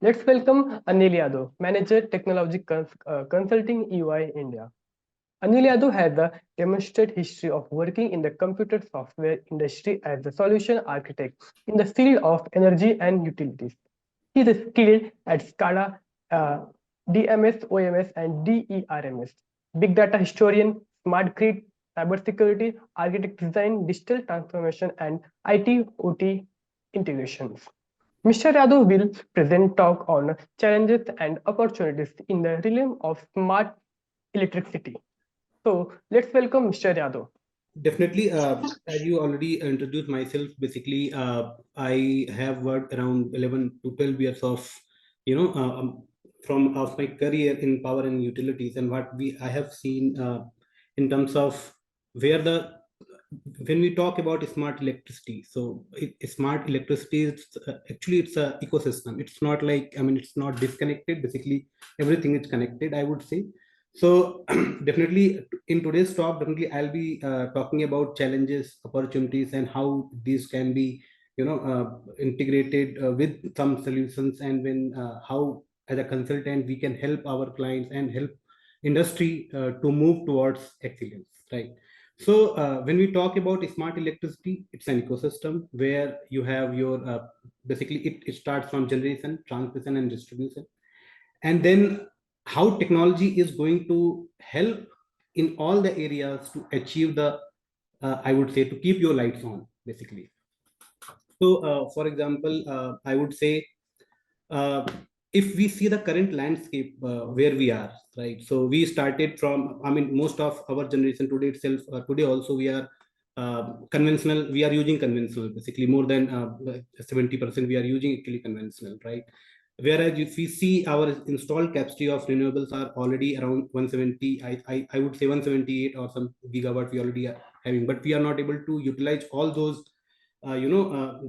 Let's welcome Anil Yadav, Manager Technology Consulting EY India. Anil Yadav has a demonstrated history of working in the computer software industry as a solution architect in the field of energy and utilities. He is skilled at SCADA, DMS, OMS, and DERMS, big data historian, smart grid, cybersecurity, architect design, digital transformation, and IT OT integrations. Mr. Yadav will present talk on challenges and opportunities in the realm of smart electricity. So let's welcome Mr. Yadav. Definitely, as you already introduced myself, basically, I have worked around 11 to 12 years of, from of my career in power and utilities, and what I have seen in terms of where when we talk about smart electricity, so smart electricity is actually it's a ecosystem. It's not like, it's not disconnected. Basically, everything is connected, I would say. So definitely in today's talk, definitely I'll be talking about challenges, opportunities, and how these can be, integrated with some solutions, and when how as a consultant we can help our clients and help industry to move towards excellence, right? So when we talk about smart electricity, it's an ecosystem where you have your basically it starts from generation, transmission, and distribution, and then how technology is going to help in all the areas to achieve the I would say to keep your lights on, basically. So for example, I would say, uh, if we see the current landscape where we are, right? So we started from, most of our generation today itself, today also we are conventional, we are using conventional, basically more than 70% we are using actually conventional, right? Whereas if we see our installed capacity of renewables are already around 170, I would say 178 or some gigawatt we already are having, but we are not able to utilize all those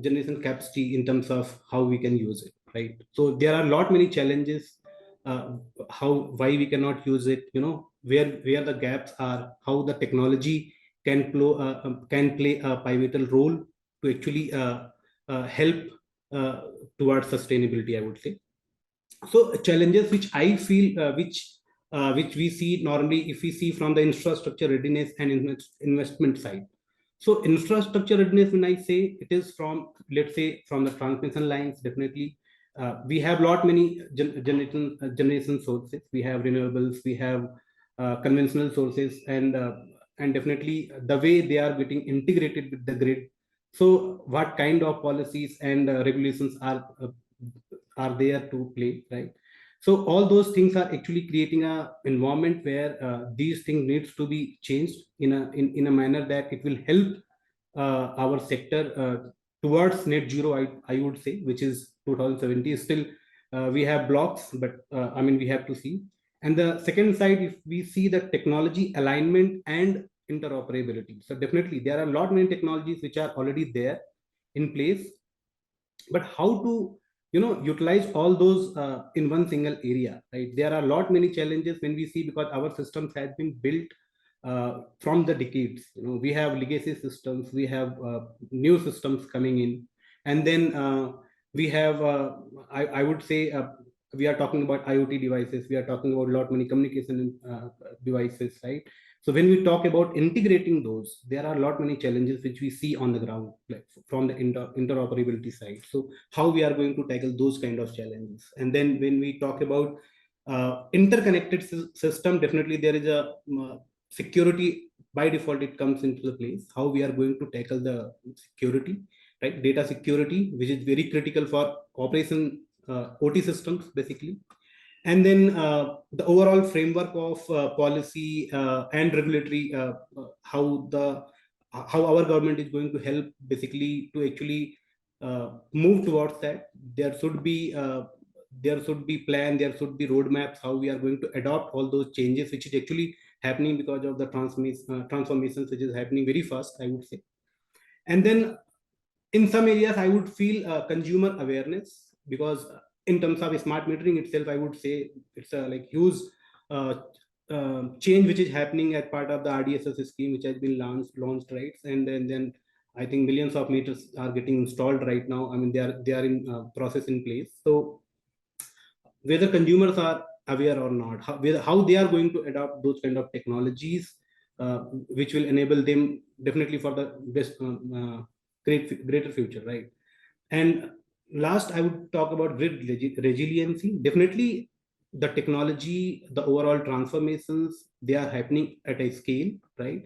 generation capacity in terms of how we can use it, right? So there are a lot many challenges, how why we cannot use it, where the gaps are, how the technology can play a pivotal role to actually help uh, towards sustainability, I would say. So challenges which I feel, which we see normally if we see from the infrastructure readiness and investment side. So infrastructure readiness, when I say, it is from, let's say, from the transmission lines. Definitely we have lot many generation sources. We have renewables, we have conventional sources, and definitely the way they are getting integrated with the grid. So what kind of policies and regulations are there to play, right? So all those things are actually creating a environment where these things needs to be changed in a manner that it will help our sector towards net zero, I would say, which is 2070. Still we have blocks, but we have to see. And the second side, if we see the technology alignment and interoperability, so definitely there are a lot many technologies which are already there in place, but how to utilize all those in one single area, right? There are a lot many challenges when we see, because our systems has been built from the decades. We have legacy systems, we have new systems coming in, and then we have I would say, we are talking about IoT devices, we are talking about a lot many communication devices, right? So when we talk about integrating those, there are a lot many challenges which we see on the ground, like from the interoperability side. So how we are going to tackle those kind of challenges. And then when we talk about interconnected system, definitely there is a security by default, it comes into the place. How we are going to tackle the security, right? Data security, which is very critical for operation OT systems, basically. And then the overall framework of policy and regulatory, how our government is going to help, basically, to actually move towards that. There should be plan, there should be roadmaps, how we are going to adopt all those changes which is actually happening because of the transformations which is happening very fast, I would say. And then in some areas I would feel consumer awareness, because in terms of smart metering itself, I would say it's a like huge uh, change which is happening as part of the RDSS scheme, which has been launched, right? And then I think millions of meters are getting installed right now. They are in process in place. So whether consumers are aware or not, how they are going to adopt those kind of technologies, which will enable them definitely for the best, greater future, right? And last, I would talk about grid resiliency. Definitely, the technology, the overall transformations, they are happening at a scale, right?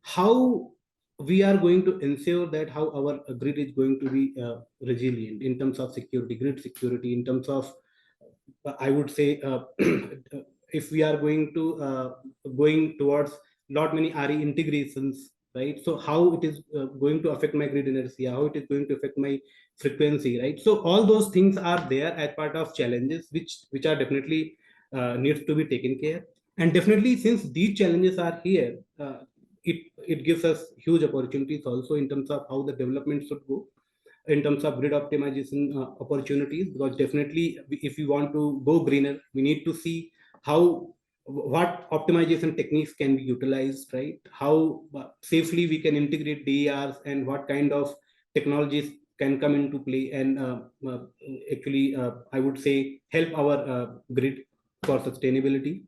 How we are going to ensure that how our grid is going to be resilient in terms of security, grid security, in terms of, I would say, if we are going towards lot many RE integrations, right? So how it is going to affect my grid inertia, how it is going to affect my frequency, right? So all those things are there as part of challenges, which are definitely needs to be taken care. And definitely, since these challenges are here, it gives us huge opportunities also in terms of how the development should go in terms of grid optimization opportunities, because definitely if we want to go greener, we need to see how, what optimization techniques can be utilized, right? How safely we can integrate DERs, and what kind of technologies can come into play, and actually, I would say, help our grid for sustainability.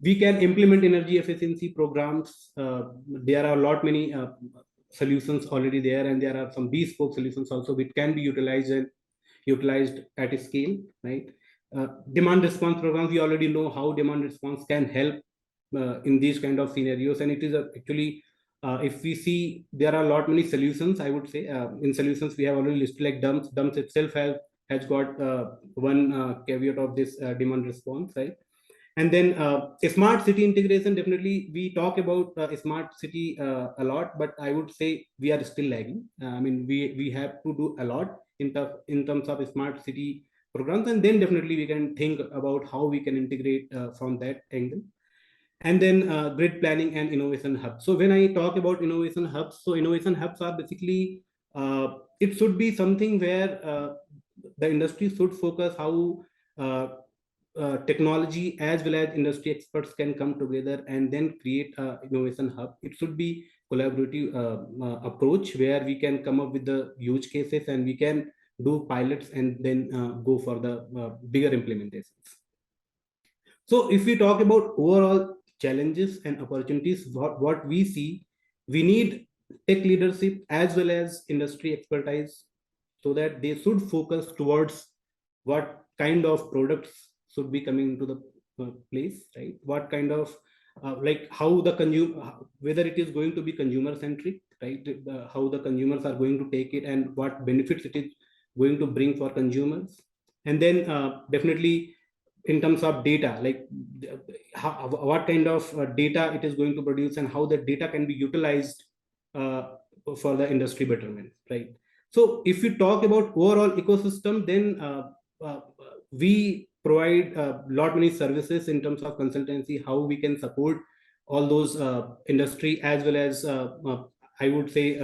We can implement energy efficiency programs. There are a lot many solutions already there, and there are some bespoke solutions also which can be utilized at a scale, right? Demand response programs, we already know how demand response can help in these kind of scenarios, and it is actually, if we see, there are a lot many solutions, I would say. In solutions, we have already listed like DERMS itself has got one caveat of this demand response, right? And then a smart city integration, definitely we talk about a smart city a lot, but I would say we are still lagging. I mean, we have to do a lot in terms of smart city programs, and then definitely we can think about how we can integrate from that angle. And then grid planning and innovation hubs. So when I talk about innovation hubs, so innovation hubs are basically, it should be something where the industry should focus how technology as well as industry experts can come together and then create a innovation hub. It should be collaborative approach where we can come up with the use cases, and we can do pilots, and then go for the bigger implementations. So if we talk about overall challenges and opportunities, what we see, we need tech leadership as well as industry expertise, so that they should focus towards what kind of products should be coming into the place, right? What kind of, like how the consumer, whether it is going to be consumer centric, right? How the consumers are going to take it, and what benefits it is going to bring for consumers. And then definitely in terms of data, like what kind of data it is going to produce, and how the data can be utilized for the industry betterment, right? So if we talk about overall ecosystem, then we provide a lot many services in terms of consultancy, how we can support all those industry as well as I would say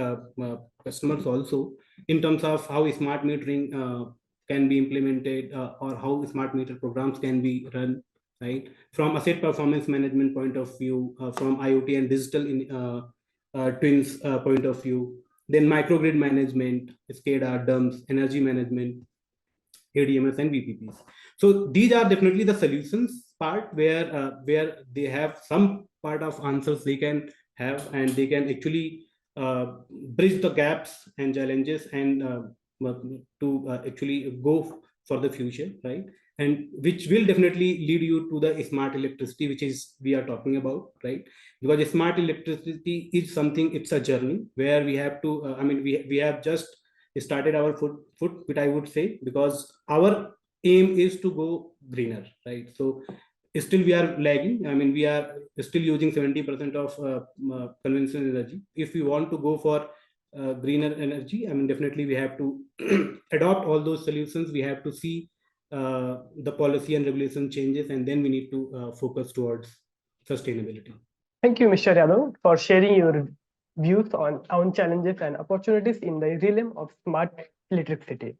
customers also, in terms of how smart metering can be implemented, or how smart meter programs can be run, right? From asset performance management point of view, from IoT and digital twins point of view, then microgrid management, SCADA, DERMS, energy management, ADMS, and VPPs. So these are definitely the solutions part, where they have some part of answers they can have, and they can actually bridge the gaps and challenges, and to actually go for the future, right? And which will definitely lead you to the smart electricity, which is we are talking about, right? Because smart electricity is something, it's a journey where we have to, I mean, we have just started our foot, which I would say, because our aim is to go greener, right? So still we are lagging. I mean, we are still using 70% of conventional energy. If we want to go for greener energy, I mean, definitely we have to adopt all those solutions. We have to see the policy and regulation changes, and then we need to focus towards sustainability. Thank you, Mr. Yadav, for sharing your views on challenges and opportunities in the realm of smart electricity.